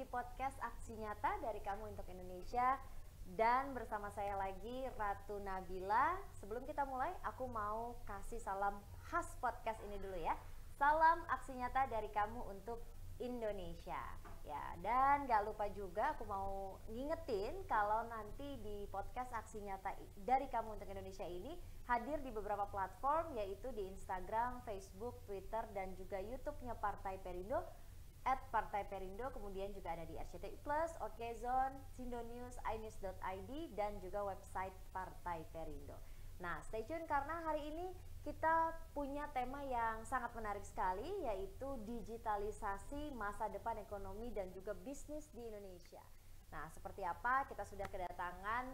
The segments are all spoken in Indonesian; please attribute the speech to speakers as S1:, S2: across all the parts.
S1: di podcast Aksi Nyata dari Kamu untuk Indonesia. Dan bersama saya lagi Ratu Nabila. Sebelum kita mulai, aku mau kasih salam khas podcast ini dulu ya. Salam Aksi Nyata dari Kamu untuk Indonesia. Ya, dan gak lupa juga aku mau ngingetin kalau nanti di podcast Aksi Nyata dari Kamu untuk Indonesia ini hadir di beberapa platform, yaitu di Instagram, Facebook, Twitter, dan juga YouTube-nya Partai Perindo @partaiperindo, kemudian juga ada di RCTI Plus, Okezone, Sindonews, inews.id, dan juga website Partai Perindo. Nah, stay tune karena hari ini kita punya tema yang sangat menarik sekali, yaitu digitalisasi masa depan ekonomi dan juga bisnis di Indonesia. Nah, seperti apa, kita sudah kedatangan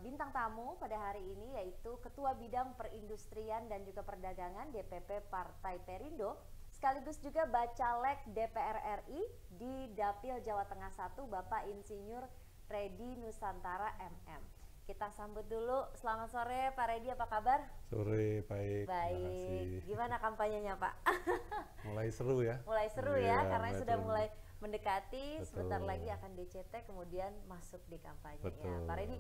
S1: bintang tamu pada hari ini, yaitu Ketua Bidang Perindustrian dan juga Perdagangan DPP Partai Perindo, sekaligus juga Bacalek DPR RI di Dapil Jawa Tengah 1, Bapak Insinyur Reddy Nusantara MM. Kita sambut dulu. Selamat sore Pak Reddy, apa kabar?
S2: Sore, baik.
S1: Baik. Gimana kampanyenya Pak?
S2: Mulai seru ya?
S1: Mulai seru ya, karena
S2: betul.
S1: Sudah mulai mendekati.
S2: Betul.
S1: Sebentar lagi akan DCT, kemudian masuk di kampanye.
S2: Betul.
S1: Ya, Pak Reddy,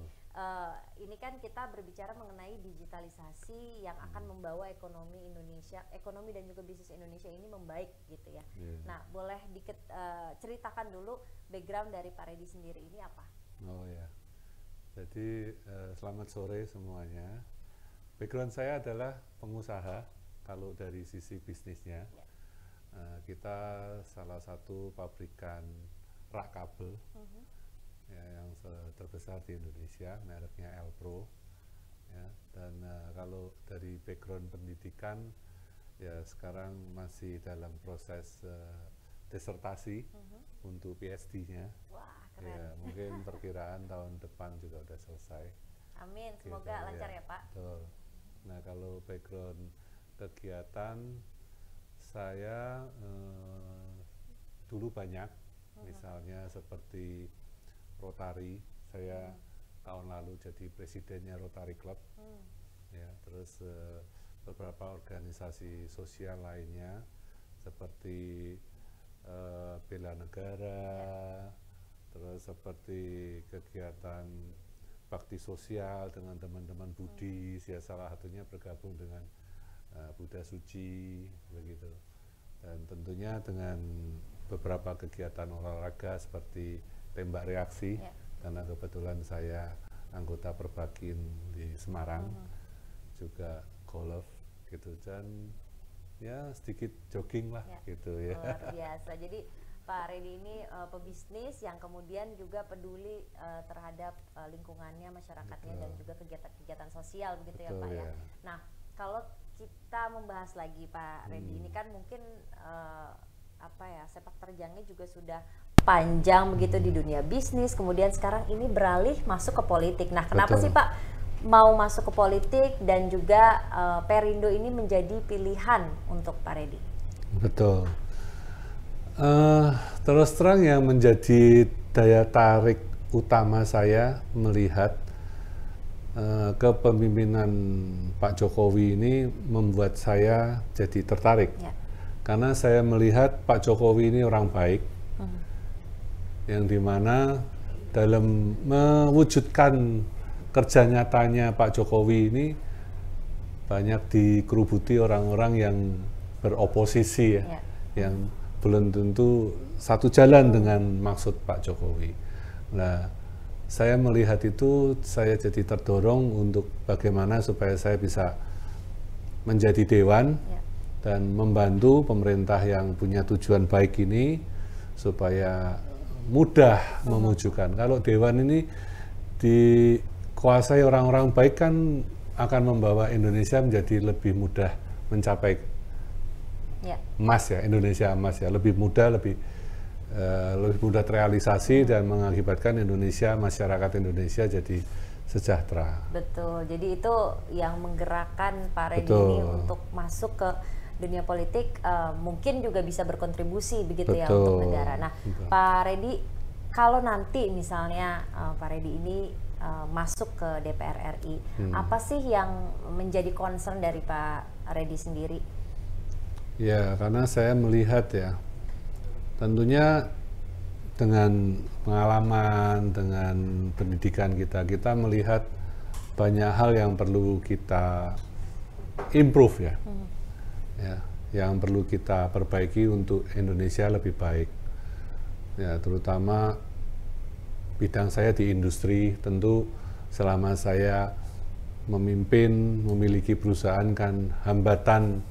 S1: ini kan kita berbicara mengenai digitalisasi yang akan membawa ekonomi Indonesia, ekonomi dan juga bisnis Indonesia ini membaik gitu ya. Nah, boleh ceritakan dulu background dari Pak Reddy sendiri ini apa?
S2: Oh ya, jadi selamat sore semuanya. Background saya adalah pengusaha, kalau dari sisi bisnisnya. Kita salah satu pabrikan rak kabel ya, yang terbesar di Indonesia, mereknya Elpro ya. Dan kalau dari background pendidikan ya, sekarang masih dalam proses disertasi untuk PhD-nya.
S1: Wah, keren.
S2: Ya, mungkin perkiraan tahun depan juga udah selesai.
S1: Amin, semoga
S2: gitu,
S1: lancar ya Pak.
S2: Betul. Nah, kalau background kegiatan saya dulu banyak, misalnya seperti Rotary. Saya tahun lalu jadi presidennya Rotary Club, ya. Terus beberapa organisasi sosial lainnya seperti Bela Negara, terus seperti kegiatan bakti sosial dengan teman-teman Buddhis, ya salah satunya bergabung dengan Buddha Suci begitu. Dan tentunya dengan beberapa kegiatan olahraga seperti tembak reaksi, karena kebetulan saya anggota Perbakin di Semarang, juga golf gitu, dan ya sedikit jogging lah gitu ya.
S1: Luar biasa. Jadi Pak Reddy ini pebisnis yang kemudian juga peduli terhadap lingkungannya, masyarakatnya, dan juga kegiatan-kegiatan sosial begitu. Betul, ya Pak ya. Nah, kalau kita membahas lagi Pak Reddy, ini kan mungkin sepak terjangnya juga sudah panjang begitu di dunia bisnis, kemudian sekarang ini beralih masuk ke politik. Nah, kenapa sih Pak mau masuk ke politik dan juga Perindo ini menjadi pilihan untuk Pak Reddy?
S2: Betul. Terus terang yang menjadi daya tarik utama saya melihat kepemimpinan Pak Jokowi ini membuat saya jadi tertarik. Karena saya melihat Pak Jokowi ini orang baik, yang dimana dalam mewujudkan kerja nyatanya Pak Jokowi ini banyak dikerubuti orang-orang yang beroposisi ya, yang belum tentu satu jalan dengan maksud Pak Jokowi. Nah, saya melihat itu, saya jadi terdorong untuk bagaimana supaya saya bisa menjadi dewan dan membantu pemerintah yang punya tujuan baik ini supaya mudah memajukan. Kalau dewan ini dikuasai orang-orang baik kan akan membawa Indonesia menjadi lebih mudah mencapai emas ya, Indonesia emas ya, lebih mudah, lebih mudah terrealisasi dan mengakibatkan Indonesia, masyarakat Indonesia jadi sejahtera.
S1: Betul, jadi itu yang menggerakkan Pak Reddy ini untuk masuk ke dunia politik, mungkin juga bisa berkontribusi begitu ya untuk negara. Nah, Pak Reddy, kalau nanti misalnya Pak Reddy ini masuk ke DPR RI, apa sih yang menjadi concern dari Pak Reddy sendiri?
S2: Ya, karena saya melihat ya, tentunya dengan pengalaman, dengan pendidikan kita melihat banyak hal yang perlu kita improve ya, yang perlu kita perbaiki untuk Indonesia lebih baik. Ya, terutama bidang saya di industri, tentu selama saya memimpin, memiliki perusahaan kan hambatan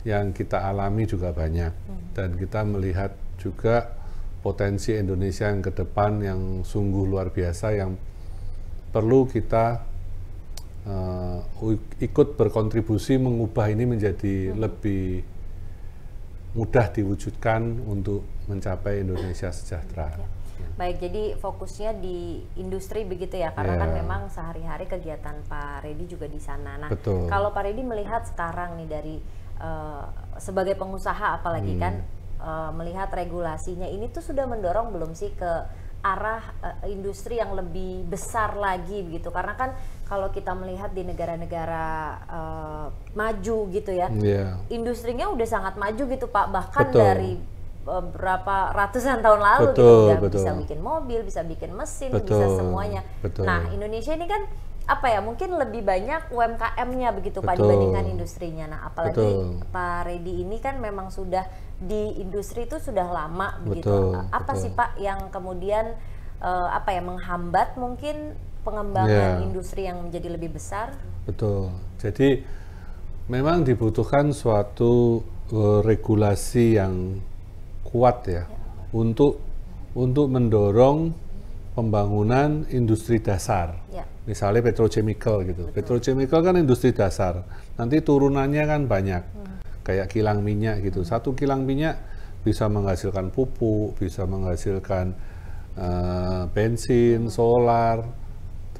S2: yang kita alami juga banyak, dan kita melihat juga potensi Indonesia yang ke depan yang sungguh luar biasa, yang perlu kita ikut berkontribusi mengubah ini menjadi lebih mudah diwujudkan untuk mencapai Indonesia sejahtera.
S1: Baik, jadi fokusnya di industri begitu ya, karena kan memang sehari-hari kegiatan Pak Reddy juga di sana. Nah, kalau Pak Reddy melihat sekarang nih dari sebagai pengusaha apalagi kan melihat regulasinya ini tuh sudah mendorong belum sih ke arah industri yang lebih besar lagi begitu, karena kan kalau kita melihat di negara-negara maju gitu ya, industrinya udah sangat maju gitu Pak, bahkan dari berapa ratusan tahun lalu gitu udah bisa bikin mobil, bisa bikin mesin, bisa semuanya. Nah, Indonesia ini kan apa ya, mungkin lebih banyak UMKM-nya begitu Pak dibandingkan industrinya. Nah, apalagi Pak Reddy ini kan memang sudah di industri itu sudah lama begitu. Apa sih Pak yang kemudian apa ya menghambat mungkin pengembangan industri yang menjadi lebih besar?
S2: Betul. Jadi memang dibutuhkan suatu regulasi yang kuat ya, untuk mendorong pembangunan industri dasar. Misalnya petrochemical gitu. Petrochemical kan industri dasar. Nanti turunannya kan banyak. Kayak kilang minyak gitu. Satu kilang minyak bisa menghasilkan pupuk, bisa menghasilkan bensin, solar,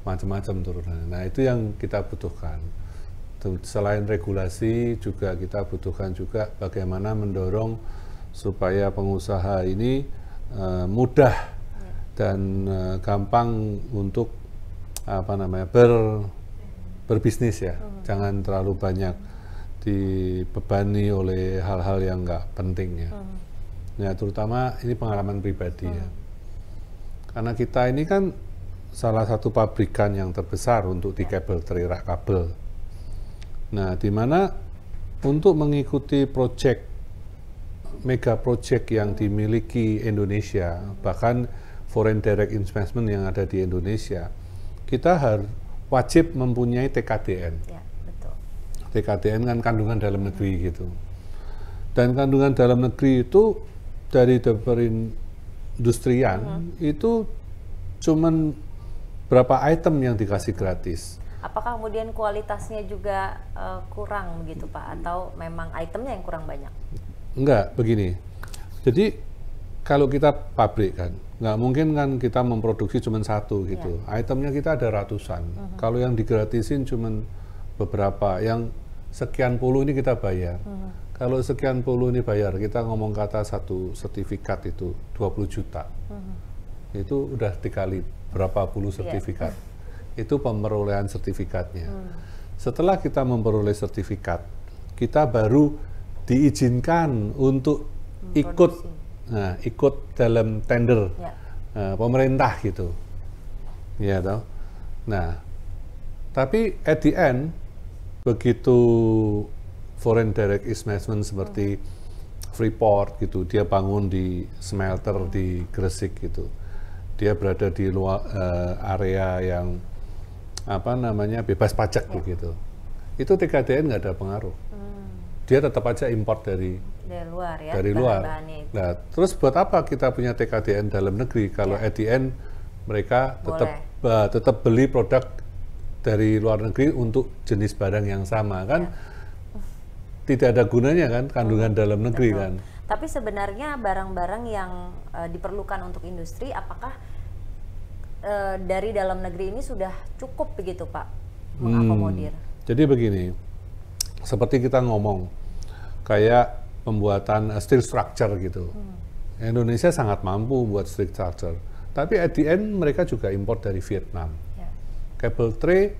S2: macam-macam turunannya. Nah, itu yang kita butuhkan. Selain regulasi juga kita butuhkan juga bagaimana mendorong supaya pengusaha ini mudah dan gampang untuk berbisnis ya. Jangan terlalu banyak dibebani oleh hal-hal yang nggak penting ya. Ya, terutama ini pengalaman pribadi ya. Karena kita ini kan salah satu pabrikan yang terbesar untuk di kabel tray, rak kabel. Nah, di mana untuk mengikuti mega project yang dimiliki Indonesia, bahkan foreign direct investment yang ada di Indonesia, kita wajib mempunyai TKDN.
S1: Ya, betul.
S2: TKDN kan kandungan dalam negeri gitu. Dan kandungan dalam negeri itu dari perindustrian itu cuman berapa item yang dikasih gratis.
S1: Apakah kemudian kualitasnya juga kurang begitu Pak, atau memang itemnya yang kurang banyak?
S2: Enggak, begini. Jadi kalau kita pabrik kan, nggak mungkin kan kita memproduksi cuma satu gitu. Itemnya kita ada ratusan. Kalau yang digratisin cuma beberapa, yang sekian puluh ini kita bayar. Kalau sekian puluh ini bayar, kita ngomong kata satu sertifikat itu 20 juta. Itu udah dikali berapa puluh sertifikat. Itu pemerolehan sertifikatnya. Setelah kita memperoleh sertifikat, kita baru diizinkan untuk ikut dalam tender pemerintah gitu, ya toh. Nah, tapi at the end begitu foreign direct investment seperti Freeport gitu, dia bangun di smelter di Gresik gitu, dia berada di luar area yang bebas pajak begitu, itu TKDN nggak ada pengaruh. Dia tetap aja import dari
S1: luar ya.
S2: Dari luar. Nah, terus buat apa kita punya TKDN dalam negeri kalau at the end mereka tetap beli produk dari luar negeri untuk jenis barang yang sama kan? Tidak ada gunanya kan kandungan dalam negeri kan.
S1: Tapi sebenarnya barang-barang yang diperlukan untuk industri, apakah dari dalam negeri ini sudah cukup begitu Pak mengakomodir?
S2: Jadi begini, seperti kita ngomong kayak pembuatan steel structure gitu. Indonesia sangat mampu buat steel structure, tapi at the end mereka juga import dari Vietnam. Cable tray,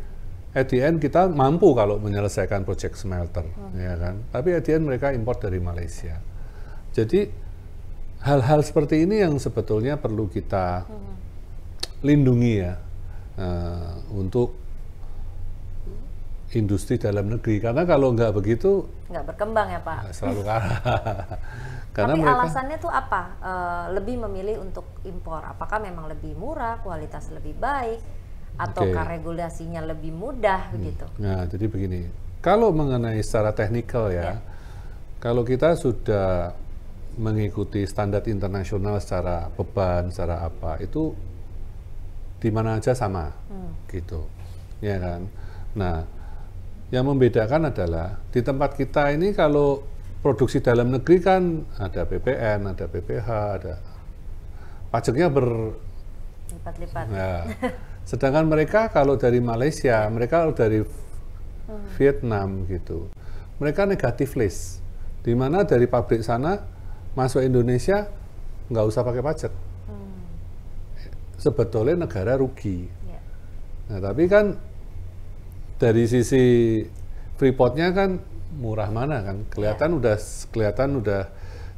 S2: at the end kita mampu kalau menyelesaikan project smelter, ya kan. Tapi at the end mereka import dari Malaysia. Jadi hal-hal seperti ini yang sebetulnya perlu kita lindungi ya, untuk industri dalam negeri, karena kalau nggak begitu
S1: nggak berkembang ya Pak.
S2: Selalu kalah. Karena
S1: Tapi
S2: mereka,
S1: alasannya tuh apa? Lebih memilih untuk impor? Apakah memang lebih murah, kualitas lebih baik, ataukah regulasinya lebih mudah begitu?
S2: Nah, jadi begini, kalau mengenai secara teknikal ya, kalau kita sudah mengikuti standar internasional secara beban, secara apa, itu di mana aja sama, gitu, ya kan? Nah, yang membedakan adalah di tempat kita ini kalau produksi dalam negeri kan ada PPN, ada PPH, ada pajaknya
S1: lipat-lipat.
S2: Nah, sedangkan mereka kalau dari Malaysia, mereka kalau dari Vietnam gitu, mereka negatif list, di mana dari pabrik sana masuk Indonesia nggak usah pakai pajak. Sebetulnya negara rugi. Nah, tapi kan dari sisi Freeport-nya kan murah mana kan, kelihatan udah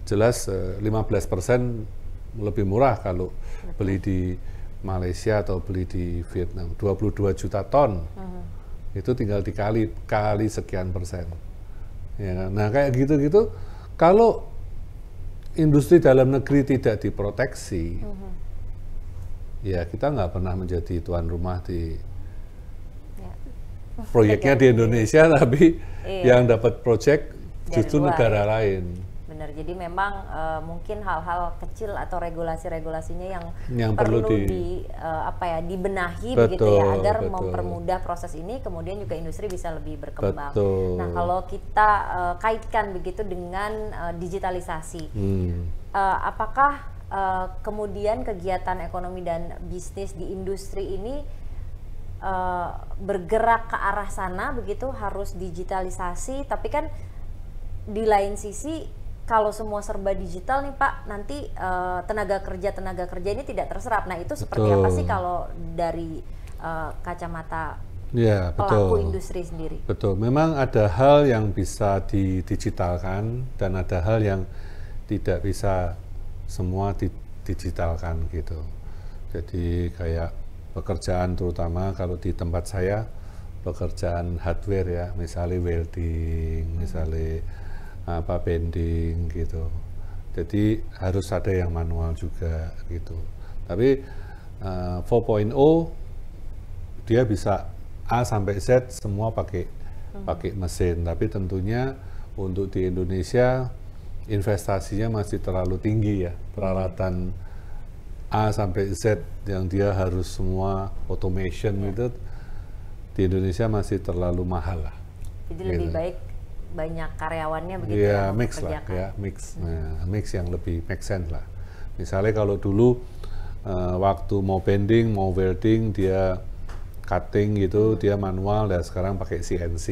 S2: jelas 15% lebih murah kalau beli di Malaysia atau beli di Vietnam. 22 juta ton itu tinggal dikali sekian persen, ya kan? Nah kayak gitu-gitu, kalau industri dalam negeri tidak diproteksi, ya kita nggak pernah menjadi tuan rumah di proyeknya di Indonesia, tapi yang dapat proyek justru negara lain.
S1: Benar, jadi memang mungkin hal-hal kecil atau regulasi-regulasinya yang
S2: perlu
S1: dibenahi begitu ya, agar mempermudah proses ini, kemudian juga industri bisa lebih berkembang. Nah, kalau kita kaitkan begitu dengan digitalisasi, apakah kemudian kegiatan ekonomi dan bisnis di industri ini bergerak ke arah sana begitu, harus digitalisasi, tapi kan di lain sisi kalau semua serba digital nih Pak, nanti tenaga kerja ini tidak terserap. Nah itu seperti apa sih kalau dari kacamata pelaku industri sendiri?
S2: Betul, memang ada hal yang bisa didigitalkan dan ada hal yang tidak bisa semua didigitalkan gitu. Jadi kayak pekerjaan, terutama kalau di tempat saya pekerjaan hardware ya, misalnya welding, misalnya bending gitu. Jadi harus ada yang manual juga gitu. Tapi 4.0 dia bisa A sampai Z semua pakai mesin. Tapi tentunya untuk di Indonesia investasinya masih terlalu tinggi ya, peralatan A sampai Z yang dia harus semua automation itu di Indonesia masih terlalu mahal lah.
S1: Jadi lebih baik banyak karyawannya begitu
S2: ya, mix lah ya, mix. Nah, mix yang lebih make sense lah. Misalnya kalau dulu waktu mau bending, mau welding, dia cutting gitu, dia manual, dan sekarang pakai CNC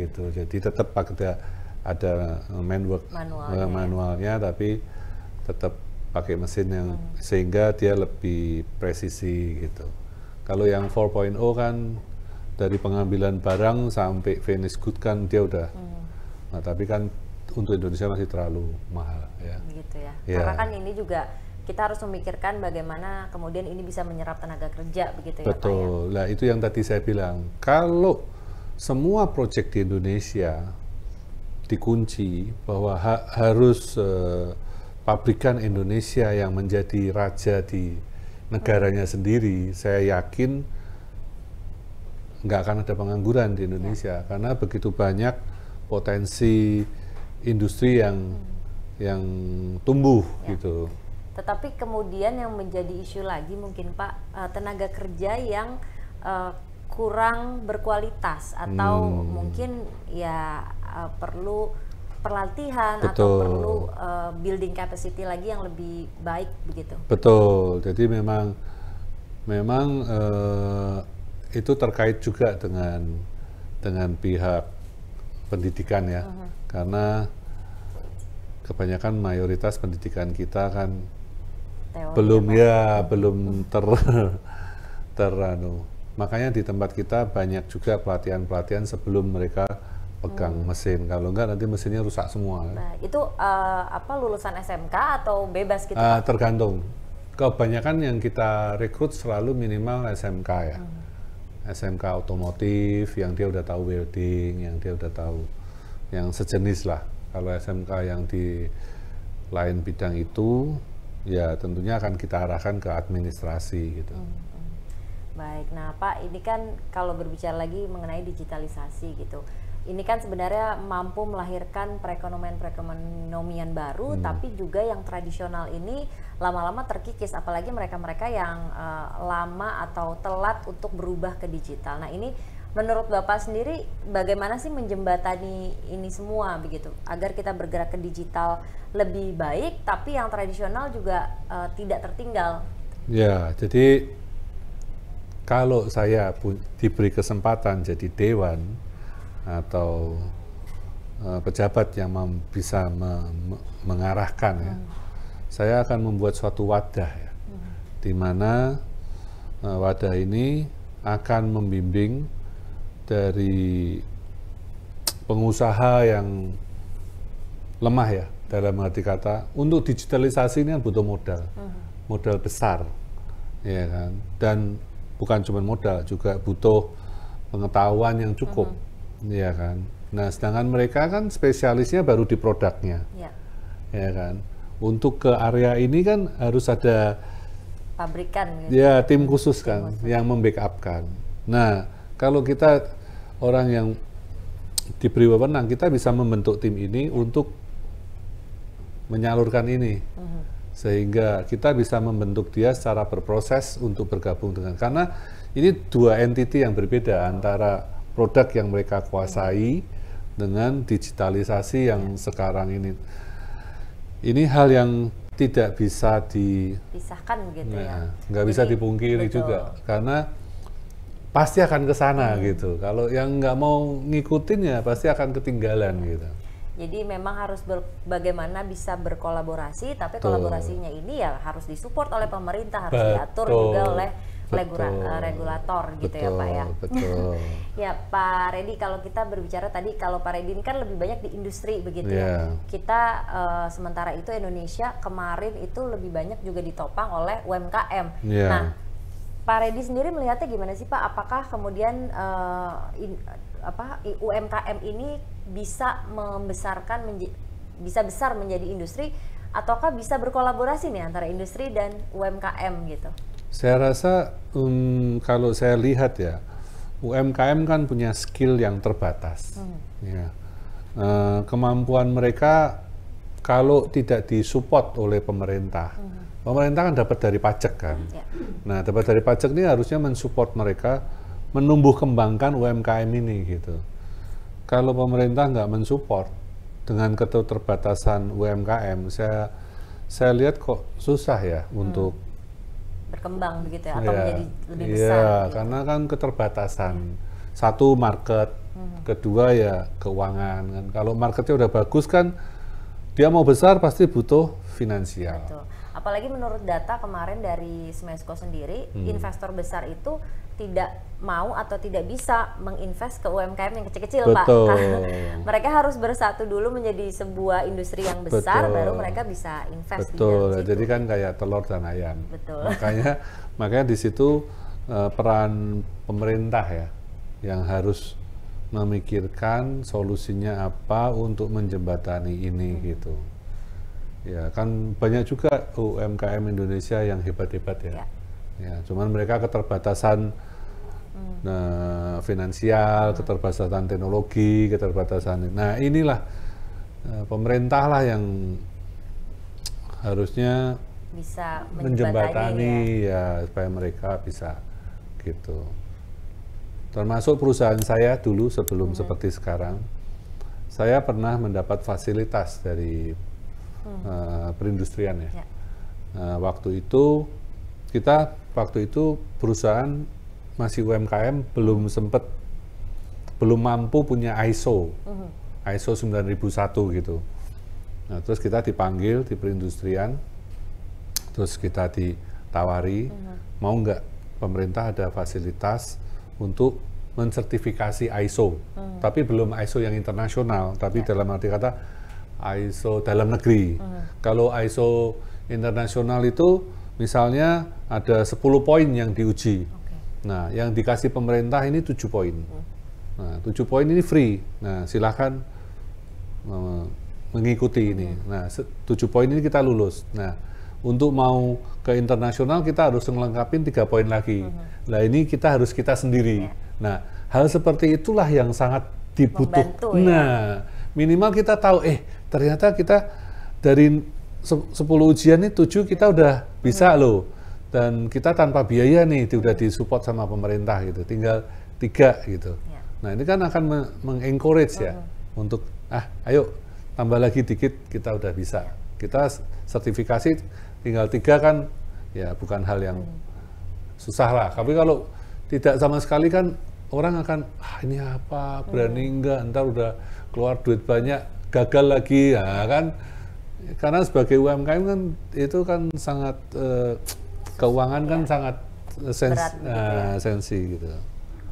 S2: gitu. Jadi tetap ada manualnya, tapi tetap pakai mesin yang sehingga dia lebih presisi gitu. Kalau yang 4.0 kan dari pengambilan barang sampai finish good kan dia udah. Nah, tapi kan untuk Indonesia masih terlalu mahal ya.
S1: Begitu ya. Karena kan ini juga kita harus memikirkan bagaimana kemudian ini bisa menyerap tenaga kerja begitu ya.
S2: Betul. Nah, itu yang tadi saya bilang. Kalau semua proyek di Indonesia dikunci bahwa harus pabrikan Indonesia yang menjadi raja di negaranya sendiri, saya yakin nggak akan ada pengangguran di Indonesia, karena begitu banyak potensi industri yang tumbuh gitu.
S1: Tetapi kemudian yang menjadi isu lagi mungkin Pak, tenaga kerja yang kurang berkualitas atau mungkin ya perlu pelatihan atau perlu building capacity lagi yang lebih baik begitu.
S2: Betul. Jadi memang itu terkait juga dengan pihak pendidikan ya, karena kebanyakan mayoritas pendidikan kita kan belum makanya di tempat kita banyak juga pelatihan sebelum mereka pegang mesin. Kalau enggak nanti mesinnya rusak semua.
S1: Nah, itu lulusan SMK atau bebas gitu?
S2: Tergantung. Kebanyakan yang kita rekrut selalu minimal SMK ya. SMK otomotif yang dia udah tahu welding, yang dia udah tahu yang sejenis lah. Kalau SMK yang di lain bidang itu ya tentunya akan kita arahkan ke administrasi gitu.
S1: Baik, nah Pak, ini kan kalau berbicara lagi mengenai digitalisasi gitu, ini kan sebenarnya mampu melahirkan perekonomian baru, tapi juga yang tradisional ini lama-lama terkikis, apalagi mereka-mereka yang lama atau telat untuk berubah ke digital. Nah ini menurut Bapak sendiri bagaimana sih menjembatani ini semua begitu, agar kita bergerak ke digital lebih baik, tapi yang tradisional juga tidak tertinggal?
S2: Ya, jadi kalau saya diberi kesempatan jadi dewan atau pejabat yang bisa mengarahkan ya, saya akan membuat suatu wadah ya, di mana wadah ini akan membimbing dari pengusaha yang lemah ya, dalam arti kata untuk digitalisasi ini kan butuh modal besar ya kan, dan bukan cuma modal, juga butuh pengetahuan yang cukup ya kan. Nah sedangkan mereka kan spesialisnya baru di produknya ya kan. Untuk ke area ini kan harus ada
S1: pabrikan gitu.
S2: Ya tim khusus kan yang membackupkan. Nah kalau kita orang yang diberi wewenang, kita bisa membentuk tim ini untuk menyalurkan ini, sehingga kita bisa membentuk dia secara berproses untuk bergabung dengan, karena ini dua entiti yang berbeda antara produk yang mereka kuasai dengan digitalisasi yang sekarang ini. Ini hal yang tidak bisa
S1: dipisahkan gitu ya.
S2: Nggak bisa dipungkiri juga, karena pasti akan ke sana gitu. Kalau yang nggak mau ngikutin ya pasti akan ketinggalan gitu.
S1: Jadi memang harus bagaimana bisa berkolaborasi, tapi kolaborasinya ini ya harus disupport oleh pemerintah, harus diatur juga oleh regulator gitu ya Pak ya.
S2: Betul.
S1: Ya Pak Reddy, kalau kita berbicara tadi, kalau Pak Reddy ini kan lebih banyak di industri begitu ya. Kita sementara itu Indonesia kemarin itu lebih banyak juga ditopang oleh UMKM. Nah Pak Reddy sendiri melihatnya gimana sih Pak? Apakah kemudian UMKM ini bisa membesarkan bisa besar menjadi industri, ataukah bisa berkolaborasi nih antara industri dan UMKM gitu?
S2: Saya rasa kalau saya lihat ya, UMKM kan punya skill yang terbatas. Ya. Kemampuan mereka kalau tidak disupport oleh pemerintah, pemerintah kan dapat dari pajak kan. Nah dapat dari pajak ini harusnya mensupport mereka menumbuh kembangkan UMKM ini gitu. Kalau pemerintah nggak mensupport dengan keterbatasan UMKM, saya lihat kok susah ya untuk
S1: berkembang begitu ya, atau menjadi lebih besar.
S2: Gitu. Karena kan keterbatasan. Satu market, kedua ya keuangan kan. Kalau marketnya udah bagus kan, dia mau besar pasti butuh finansial.
S1: Betul. Apalagi menurut data kemarin dari Smesco sendiri, investor besar itu tidak mau atau tidak bisa menginvest ke UMKM yang kecil-kecil Pak. Karena mereka harus bersatu dulu menjadi sebuah industri yang besar, baru mereka bisa invest.
S2: Betul, jadi kan kayak telur dan ayam.
S1: Betul.
S2: Makanya di situ peran pemerintah ya, yang harus memikirkan solusinya apa untuk menjembatani ini gitu. Ya kan banyak juga UMKM Indonesia yang hebat-hebat ya. Ya, cuman mereka keterbatasan finansial, keterbatasan teknologi, keterbatasan. Nah inilah pemerintah lah yang harusnya
S1: bisa
S2: menjembatani ya supaya mereka bisa gitu. Termasuk perusahaan saya dulu sebelum seperti sekarang, saya pernah mendapat fasilitas dari perindustrian ya. Waktu itu perusahaan masih UMKM, belum mampu punya ISO 9001 gitu. Nah, terus kita dipanggil di perindustrian, terus kita ditawari, mau nggak pemerintah ada fasilitas untuk mensertifikasi ISO, tapi belum ISO yang internasional, tapi dalam arti kata ISO dalam negeri. Kalau ISO internasional itu misalnya ada 10 poin yang diuji. Nah, yang dikasih pemerintah ini 7 poin. Nah, 7 poin ini free. Nah, silakan mengikuti ini. Nah, 7 poin ini kita lulus. Nah, untuk mau ke internasional kita harus melengkapi 3 poin lagi. Nah, ini kita harus kita sendiri. Nah, hal seperti itulah yang sangat dibutuhkan. Nah, minimal kita tahu, ternyata kita dari 10 ujian ini 7 kita udah bisa loh. Dan kita tanpa biaya nih, udah disupport sama pemerintah gitu. Tinggal 3 gitu. Nah, ini kan akan mengencourage ya untuk ayo tambah lagi dikit kita udah bisa. Kita sertifikasi tinggal 3 kan ya bukan hal yang susah lah. Tapi kalau tidak sama sekali kan orang akan ini apa, berani enggak, ntar udah keluar duit banyak, gagal lagi ya kan. Karena sebagai UMKM kan itu kan sangat keuangan kan sangat sensi gitu.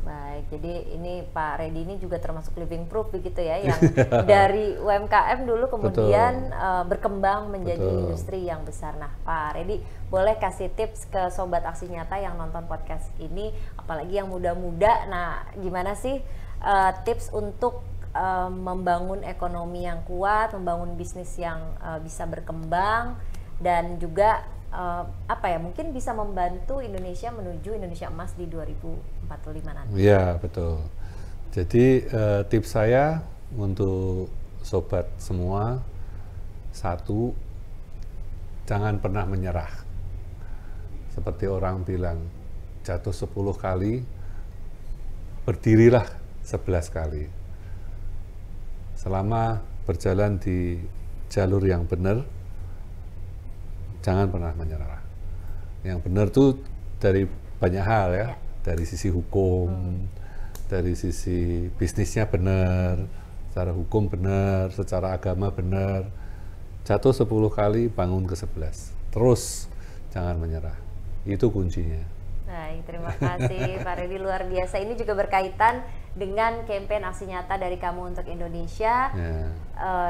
S1: Baik, jadi ini Pak Reddy ini juga termasuk living proof begitu ya, yang dari UMKM dulu kemudian berkembang menjadi industri yang besar. Nah, Pak Reddy boleh kasih tips ke Sobat Aksi Nyata yang nonton podcast ini, apalagi yang muda-muda. Nah, gimana sih tips untuk membangun ekonomi yang kuat, membangun bisnis yang bisa berkembang, dan juga mungkin bisa membantu Indonesia menuju Indonesia Emas di 2045 nanti.
S2: Iya, betul. Jadi tips saya untuk sobat semua, 1, jangan pernah menyerah. Seperti orang bilang, jatuh 10 kali, berdirilah 11 kali. Selama berjalan di jalur yang benar, jangan pernah menyerah. Yang benar tuh dari banyak hal ya, dari sisi hukum, dari sisi bisnisnya benar, secara hukum benar, secara agama benar. Jatuh 10 kali, bangun ke-11. Terus jangan menyerah. Itu kuncinya.
S1: Baik, terima kasih Pak Reddy, luar biasa. Ini juga berkaitan dengan campaign Aksi Nyata dari Kamu untuk Indonesia,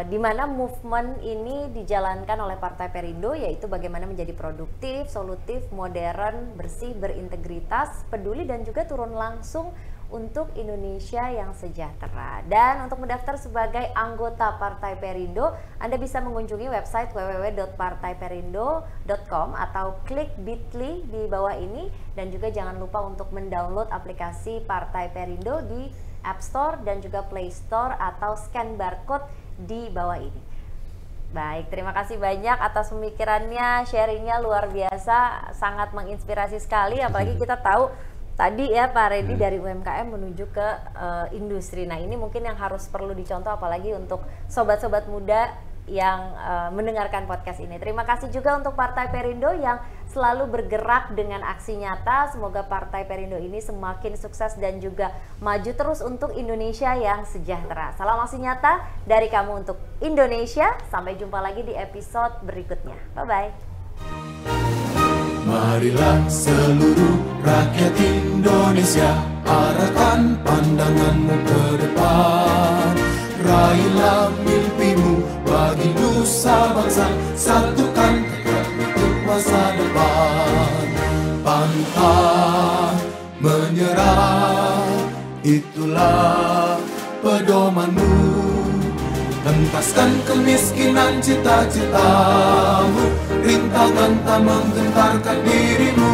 S1: di mana movement ini dijalankan oleh Partai Perindo, yaitu bagaimana menjadi produktif, solutif, modern, bersih, berintegritas, peduli, dan juga turun langsung untuk Indonesia yang sejahtera. Dan untuk mendaftar sebagai anggota Partai Perindo, Anda bisa mengunjungi website www.partaiperindo.com atau klik bit.ly di bawah ini, dan juga jangan lupa untuk mendownload aplikasi Partai Perindo di App Store dan juga Play Store, atau scan barcode di bawah ini. Baik, terima kasih banyak atas pemikirannya, sharingnya luar biasa, sangat menginspirasi sekali. Apalagi kita tahu tadi ya Pak Reddy dari UMKM menuju ke industri. Nah, ini mungkin yang harus perlu dicontoh, apalagi untuk sobat-sobat muda yang mendengarkan podcast ini. Terima kasih juga untuk Partai Perindo yang selalu bergerak dengan aksi nyata. Semoga Partai Perindo ini semakin sukses dan juga maju terus untuk Indonesia yang sejahtera. Salam aksi nyata dari Kamu untuk Indonesia. Sampai jumpa lagi di episode berikutnya. Bye-bye.
S3: Marilah seluruh rakyat Indonesia, arahkan pandanganmu ke depan. Raihlah mimpimu bagi nusa bangsa, satukan tekad untuk masa depan. Pantang menyerah, itulah pedomanmu. Hentaskan kemiskinan cita-citamu, rintangan tak menggentarkan dirimu.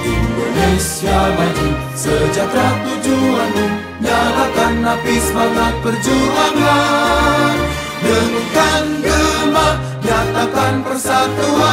S3: Indonesia maju, sejahtera tujuanmu, nyalakan api semangat perjuangan. Denungkan gema, nyatakan persatuan.